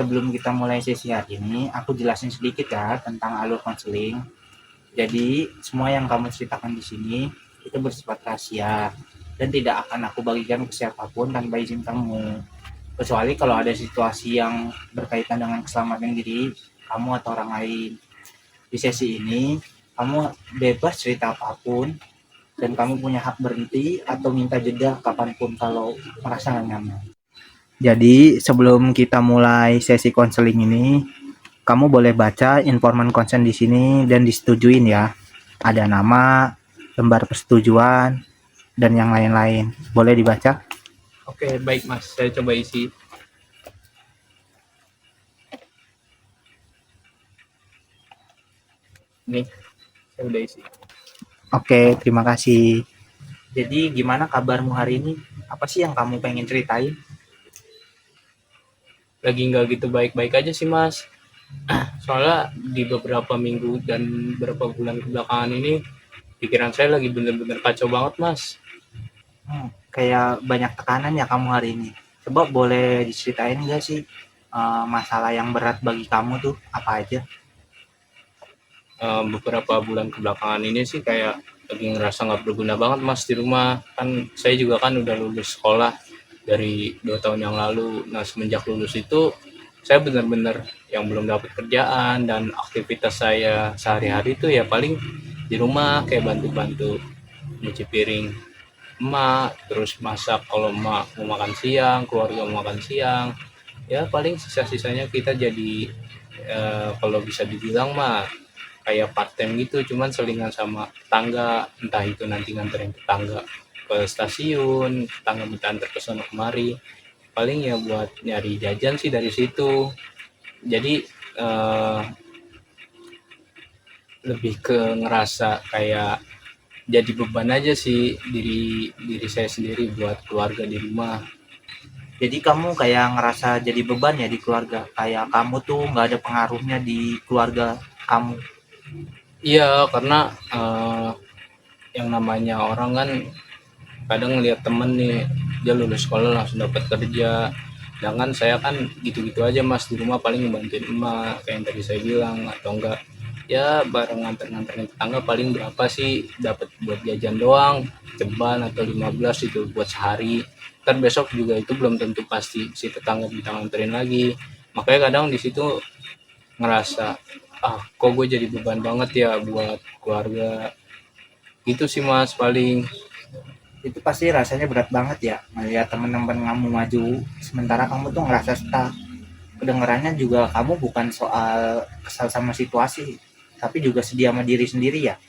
sebelum kita mulai sesi hari ini, aku jelasin sedikit ya tentang alur konseling. Jadi, semua yang kamu ceritakan di sini itu bersifat rahasia dan tidak akan aku bagikan ke siapapun tanpa izin kamu. Kecuali kalau ada situasi yang berkaitan dengan keselamatan diri kamu atau orang lain. Di sesi ini, kamu bebas cerita apapun dan kamu punya hak berhenti atau minta jeda kapanpun kalau merasa nggak nyaman. Jadi, sebelum kita mulai sesi konseling ini, kamu boleh baca informan konsen di sini dan disetujuin ya. Ada nama, lembar persetujuan, dan yang lain-lain. Boleh dibaca? Oke, baik Mas. Saya coba isi. Nih, saya udah isi. Oke, terima kasih. Jadi, gimana kabarmu hari ini? Apa sih yang kamu pengen ceritain? Lagi nggak gitu baik-baik aja sih Mas. Soalnya di beberapa minggu dan beberapa bulan kebelakangan ini, pikiran saya lagi bener-bener kacau banget Mas. Kayak banyak tekanan ya kamu hari ini. Coba boleh diceritain nggak sih masalah yang berat bagi kamu tuh apa aja? Beberapa bulan kebelakangan ini sih kayak lagi ngerasa nggak berguna banget Mas di rumah. Kan saya juga kan udah lulus sekolah dari 2 tahun yang lalu. Nah semenjak lulus itu saya benar-benar yang belum dapat kerjaan, dan aktivitas saya sehari-hari itu ya paling di rumah kayak bantu-bantu nyuci piring emak, terus masak kalau emak mau makan siang, keluarga mau makan siang. Ya paling sisa-sisanya kita jadi kalau bisa dibilang mah kayak part time gitu, cuman selingan sama tetangga, entah itu nanti nganterin tetangga ke stasiun, tetangga minta antar ke sono kemari, paling ya buat nyari jajan sih dari situ. Jadi eh, lebih ke ngerasa kayak jadi beban aja sih diri diri saya sendiri buat keluarga di rumah. Jadi kamu kayak ngerasa jadi beban ya di keluarga. Kayak kamu tuh nggak ada pengaruhnya di keluarga kamu. Iya, karena yang namanya orang kan kadang ngeliat temen nih, dia lulus sekolah langsung dapat kerja, sedangkan saya kan gitu-gitu aja Mas, di rumah paling ngebantuin emak kayak yang tadi saya bilang, atau enggak ya bareng nganter-nganterin tetangga paling berapa sih dapat buat jajan doang, ceban atau 15 itu buat sehari, kan besok juga itu belum tentu pasti si tetangga bisa nganterin lagi. Makanya kadang di situ ngerasa, ah kok gue jadi beban banget ya buat keluarga, gitu sih Mas paling. Itu pasti rasanya berat banget ya melihat teman-teman kamu maju sementara kamu tuh ngerasa stuck. Kedengarannya juga kamu bukan soal kesal sama situasi, tapi juga sedih sama diri sendiri ya.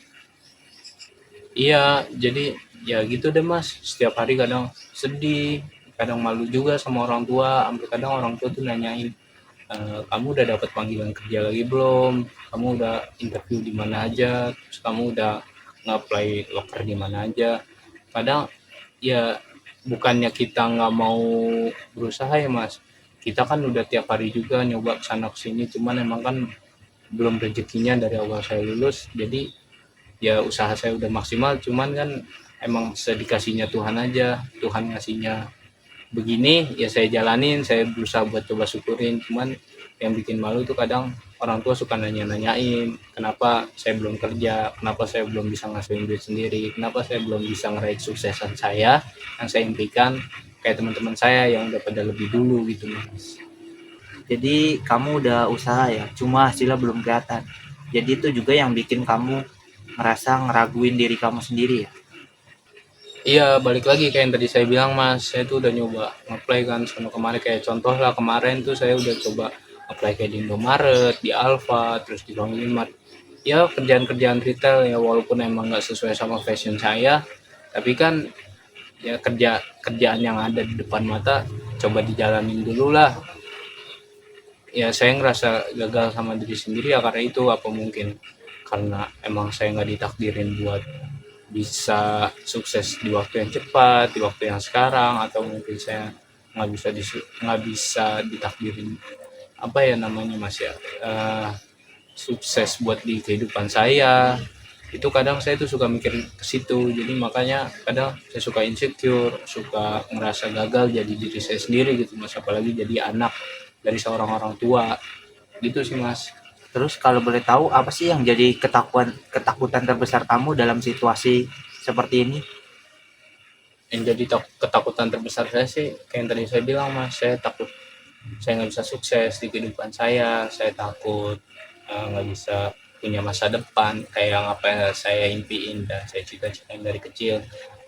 Iya, jadi ya gitu deh Mas. Setiap hari kadang sedih, kadang malu juga sama orang tua. Sampai kadang orang tua tuh nanyain, kamu udah dapat panggilan kerja lagi belum? Kamu udah interview di mana aja? Terus kamu udah nge-apply loker di mana aja? Kadang ya bukannya kita nggak mau berusaha ya Mas. Kita kan udah tiap hari juga nyoba kesana kesini, cuman emang kan belum rezekinya dari awal saya lulus. Jadi ya usaha saya udah maksimal, cuman kan emang sedikasihnya Tuhan aja, Tuhan ngasihnya begini ya saya jalanin, saya berusaha buat coba syukurin. Cuman yang bikin malu tuh kadang orang tua suka nanya-nanyain kenapa saya belum kerja, kenapa saya belum bisa ngasihin duit sendiri, kenapa saya belum bisa ngeraih suksesan saya yang saya impikan kayak teman-teman saya yang udah pada lebih dulu gitu Mas. Jadi kamu udah usaha ya, cuma hasilnya belum kelihatan. Jadi itu juga yang bikin kamu ngerasa ngeraguin diri kamu sendiri ya. Iya, balik lagi kayak yang tadi saya bilang Mas, saya tuh udah nyoba apply kan sono kemarin, kayak contoh lah kemarin tuh saya udah coba apply kayak di Indomaret, di Alfa, terus di Family. Ya kerjaan-kerjaan retail ya, walaupun emang nggak sesuai sama fashion saya, tapi kan ya kerjaan yang ada di depan mata coba dijalanin dulu lah. Ya saya ngerasa gagal sama diri sendiri ya karena itu, apa mungkin karena emang saya nggak ditakdirin buat bisa sukses di waktu yang cepat, di waktu yang sekarang, atau mungkin saya nggak bisa ditakdirin apa ya namanya Mas ya, sukses buat di kehidupan saya. Itu kadang saya tuh suka mikir ke situ, jadi makanya kadang saya suka insecure, suka ngerasa gagal jadi diri saya sendiri gitu Mas, apalagi jadi anak dari seorang orang tua gitu sih mas. Terus kalau boleh tahu apa sih yang jadi ketakutan terbesar kamu dalam situasi seperti ini? Yang jadi ketakutan terbesar saya sih kayak yang tadi saya bilang mas, saya takut saya nggak bisa sukses di kehidupan saya takut nggak bisa punya masa depan kayak yang apa yang saya impiin dan saya cita-citain dari kecil.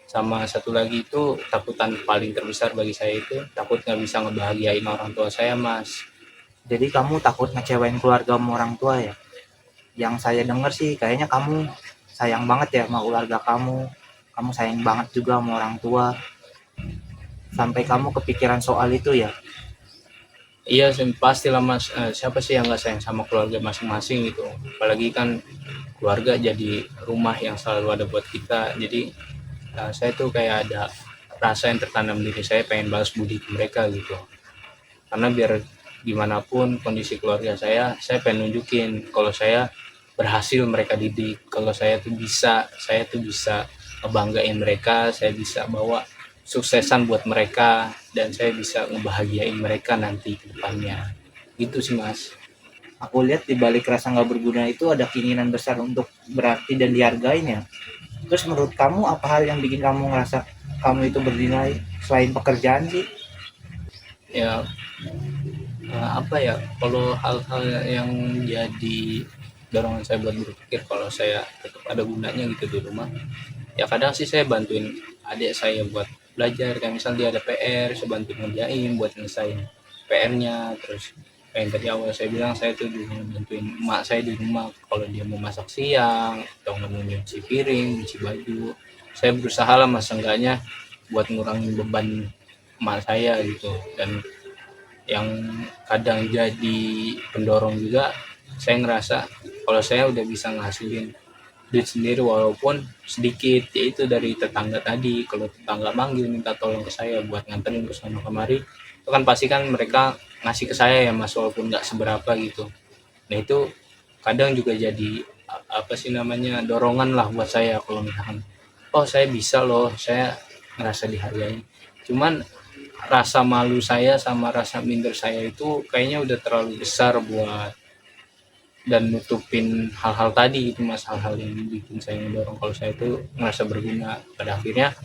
Sama satu lagi itu takutan paling terbesar bagi saya itu takut nggak bisa ngebahagiain orang tua saya mas. Jadi kamu takut ngecewain keluargamu orang tua ya? Yang saya dengar sih kayaknya kamu sayang banget ya sama keluarga kamu. Kamu sayang banget juga sama orang tua. Sampai kamu kepikiran soal itu ya? Iya pastilah mas, siapa sih yang nggak sayang sama keluarga masing-masing gitu, apalagi kan keluarga jadi rumah yang selalu ada buat kita. Jadi saya tuh kayak ada rasa yang tertanam diri saya pengen balas budi ke mereka gitu, karena biar gimana pun kondisi keluarga saya pengen nunjukin kalau saya berhasil mereka didik, kalau saya tuh bisa ngebanggain mereka, saya bisa bawa suksesan buat mereka, dan saya bisa ngebahagiain mereka nanti ke depannya gitu sih mas. Aku lihat di balik rasa nggak berguna itu ada keinginan besar untuk berarti dan dihargain ya. Terus menurut kamu apa hal yang bikin kamu ngerasa kamu itu bernilai selain pekerjaan sih? Ya apa ya, kalau hal-hal yang jadi dorongan saya buat berpikir kalau saya tetap ada gunanya gitu di rumah, ya kadang sih saya bantuin adik saya buat belajar, kayak misal dia ada PR saya bantu ngerjain buat nyelesain PR-nya. Terus kayak yang tadi awal saya bilang, saya tuh juga bantuin emak saya di rumah kalau dia mau masak siang atau nggak mau nyuci piring nyuci baju, saya berusaha lah mas enggaknya buat ngurangin beban emak saya gitu. Dan yang kadang jadi pendorong juga, saya ngerasa kalau saya udah bisa ngasilin duit sendiri walaupun sedikit, yaitu dari tetangga tadi. Kalau tetangga manggil minta tolong ke saya buat nganterin ke sana kemari, itu kan pasti kan mereka ngasih ke saya ya mas, walaupun nggak seberapa gitu. Nah itu kadang juga jadi apa sih namanya, dorongan lah buat saya kalau misalkan oh saya bisa loh, saya ngerasa dihargai. Cuman rasa malu saya sama rasa minder saya itu kayaknya udah terlalu besar buat dan nutupin hal-hal tadi itu mas, hal-hal yang bikin saya ngedorong kalau saya itu ngerasa berguna. Pada akhirnya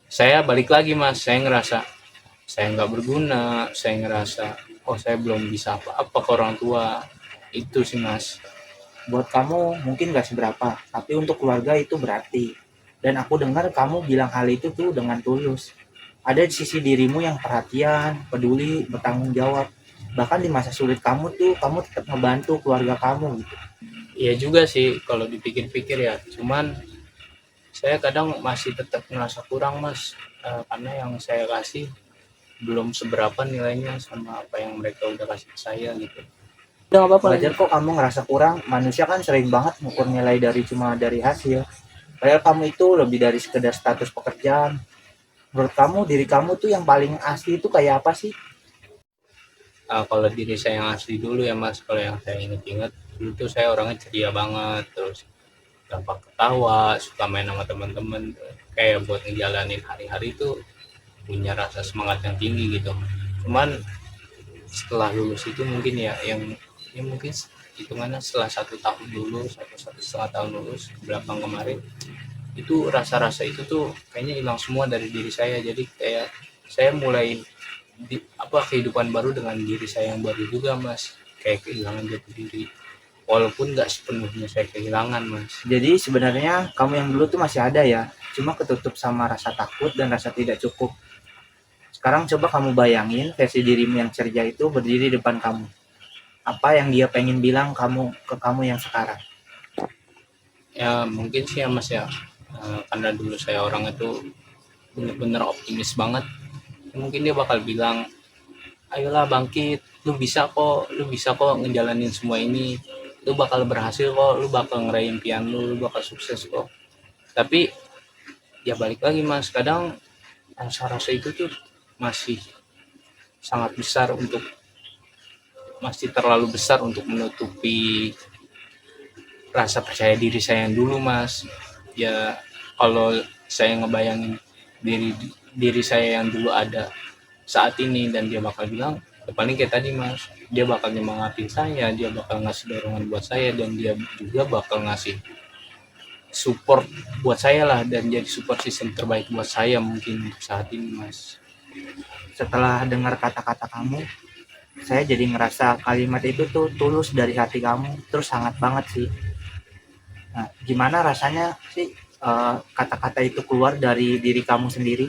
saya balik lagi mas, saya ngerasa saya nggak berguna, saya ngerasa oh saya belum bisa apa-apa ke orang tua, itu sih mas. Buat kamu mungkin gak seberapa, tapi untuk keluarga itu berarti. Dan aku dengar kamu bilang hal itu tuh dengan tulus. Ada di sisi dirimu yang perhatian, peduli, bertanggung jawab. Bahkan di masa sulit kamu tuh, kamu tetap ngebantu keluarga kamu gitu. Iya juga sih kalau dipikir-pikir ya, cuman saya kadang masih tetap ngerasa kurang mas, karena yang saya kasih belum seberapa nilainya sama apa yang mereka udah kasih ke saya gitu. Udah nggak apa-apa lagi. Wajar kok kamu ngerasa kurang, manusia kan sering banget ngukur nilai dari cuma dari hasil. Padahal kamu itu lebih dari sekedar status pekerjaan. Menurut kamu, diri kamu tuh yang paling asli itu kayak apa sih? Kalau diri saya yang asli dulu ya mas, kalau yang saya ingat-ingat dulu tuh saya orangnya ceria banget, terus gampang ketawa, suka main sama teman-teman, kayak buat ngejalanin hari-hari itu punya rasa semangat yang tinggi gitu. Cuman setelah lulus itu mungkin ya mungkin hitungannya setelah 1 tahun lulus atau 1,5 tahun lulus ke belakang kemarin, itu rasa-rasa itu tuh kayaknya hilang semua dari diri saya. Jadi kayak saya mulai kehidupan baru dengan diri saya yang baru juga mas, kayak kehilangan jati diri walaupun nggak sepenuhnya saya kehilangan mas. Jadi sebenarnya kamu yang dulu tuh masih ada ya, cuma ketutup sama rasa takut dan rasa tidak cukup. Sekarang coba kamu bayangin versi dirimu yang ceria itu berdiri di depan kamu. Apa yang dia pengen bilang kamu ke kamu yang sekarang? Ya mungkin sih ya mas ya, karena dulu saya orang itu bener-bener optimis banget, mungkin dia bakal bilang ayolah bangkit, lu bisa kok ngejalanin semua ini, lu bakal berhasil kok, lu bakal ngeraih impian lu bakal sukses kok. Tapi ya balik lagi mas, kadang rasa-rasa itu tuh masih sangat besar untuk masih terlalu besar untuk menutupi rasa percaya diri saya yang dulu mas. Ya kalau saya ngebayangin diri diri saya yang dulu ada saat ini dan dia bakal bilang Ya paling kayak tadi Mas, dia bakal nyemangatin saya, dia bakal ngasih dorongan buat saya, dan dia juga bakal ngasih support buat saya lah, dan jadi support system terbaik buat saya mungkin untuk saat ini Mas. Setelah dengar kata-kata kamu, saya jadi ngerasa kalimat itu tuh tulus dari hati kamu, terus hangat banget sih. Nah, gimana rasanya sih kata-kata itu keluar dari diri kamu sendiri?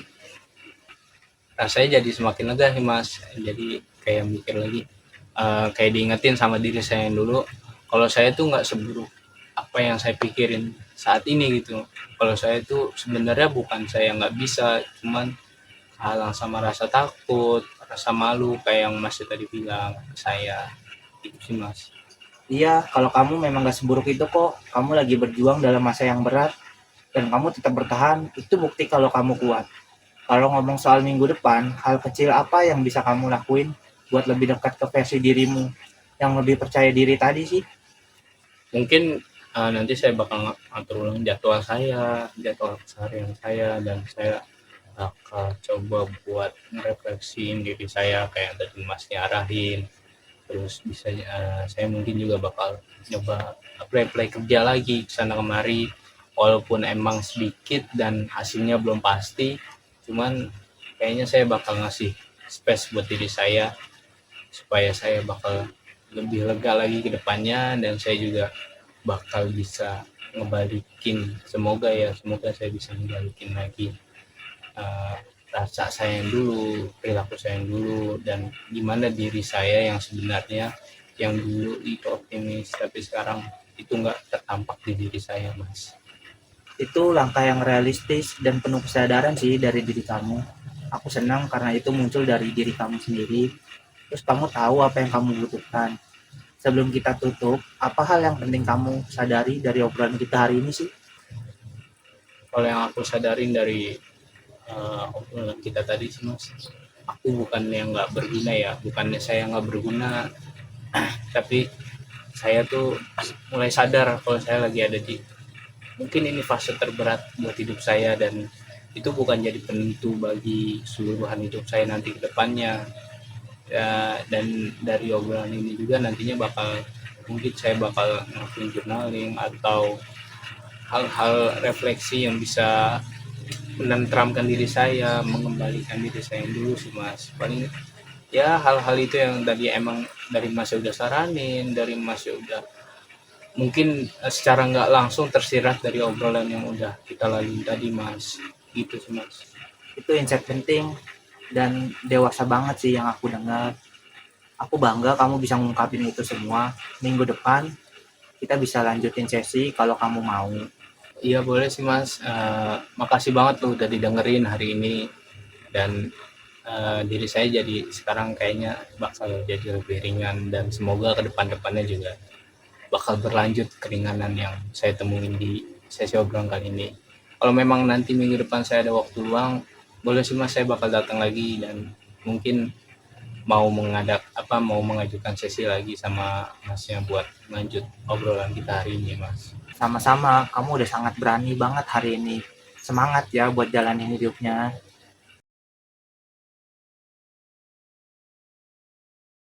Rasanya jadi semakin lega sih Mas, jadi kayak mikir lagi, kayak diingetin sama diri saya yang dulu, kalau saya tuh nggak seburuk apa yang saya pikirin saat ini gitu. Kalau saya tuh sebenarnya bukan saya nggak bisa, cuman halang sama rasa takut, rasa malu kayak yang Mas tadi bilang ke saya, itu sih Mas. Iya, kalau kamu memang gak seburuk itu kok. Kamu lagi berjuang dalam masa yang berat dan kamu tetap bertahan. Itu bukti kalau kamu kuat. Kalau ngomong soal minggu depan, hal kecil apa yang bisa kamu lakuin buat lebih dekat ke versi dirimu yang lebih percaya diri tadi sih? Mungkin nanti saya bakal ngatur ulang jadwal keseharian saya, dan saya bakal coba buat ngerefleksiin diri saya kayak yang tadi Mas nyarahin. Terus bisa saya mungkin juga bakal nyoba apply kerja lagi sana kemari, walaupun emang sedikit dan hasilnya belum pasti, cuman kayaknya saya bakal ngasih space buat diri saya supaya saya bakal lebih lega lagi ke depannya, dan saya juga bakal bisa ngebalikin, semoga saya bisa ngebalikin lagi uh, rasa saya yang dulu, perilaku saya yang dulu, dan gimana diri saya yang sebenarnya, yang dulu itu optimis tapi sekarang itu nggak tertampak di diri saya Mas. Itu langkah yang realistis dan penuh kesadaran sih dari diri kamu. Aku senang karena itu muncul dari diri kamu sendiri. Terus kamu tahu apa yang kamu butuhkan. Sebelum kita tutup, apa hal yang penting kamu sadari dari obrolan kita hari ini sih? Kalau yang aku sadarin dari obrolan kita tadi sih Mas, aku bukannya nggak berguna ya, bukannya saya nggak berguna, tapi saya tuh mulai sadar kalau saya lagi ada di, mungkin ini fase terberat buat hidup saya, dan itu bukan jadi penentu bagi seluruhan hidup saya nanti ke depannya ya. Dan dari obrolan ini juga nantinya mungkin saya bakal ngelakuin journaling atau hal-hal refleksi yang bisa menenteramkan diri saya, mengembalikan diri saya yang dulu sih Mas. Paling ya hal-hal itu yang tadi emang dari Mas udah saranin, dari Mas udah mungkin secara nggak langsung tersirat dari obrolan yang udah kita lalui tadi Mas, gitu sih Mas. Itu insight penting dan dewasa banget sih yang aku dengar. Aku bangga kamu bisa ngungkapin itu semua. Minggu depan kita bisa lanjutin sesi kalau kamu mau. Iya boleh sih Mas. Makasih banget lo udah didengerin hari ini, dan diri saya jadi sekarang kayaknya bakal jadi lebih ringan, dan semoga ke depan-depannya juga bakal berlanjut keringanan yang saya temuin di sesi obrolan kali ini. Kalau memang nanti minggu depan saya ada waktu luang, boleh sih Mas, saya bakal datang lagi, dan mungkin mau mengajukan sesi lagi sama Masnya buat lanjut obrolan kita hari ini Mas. Sama-sama, kamu udah sangat berani banget hari ini. Semangat ya buat jalanin hidupnya.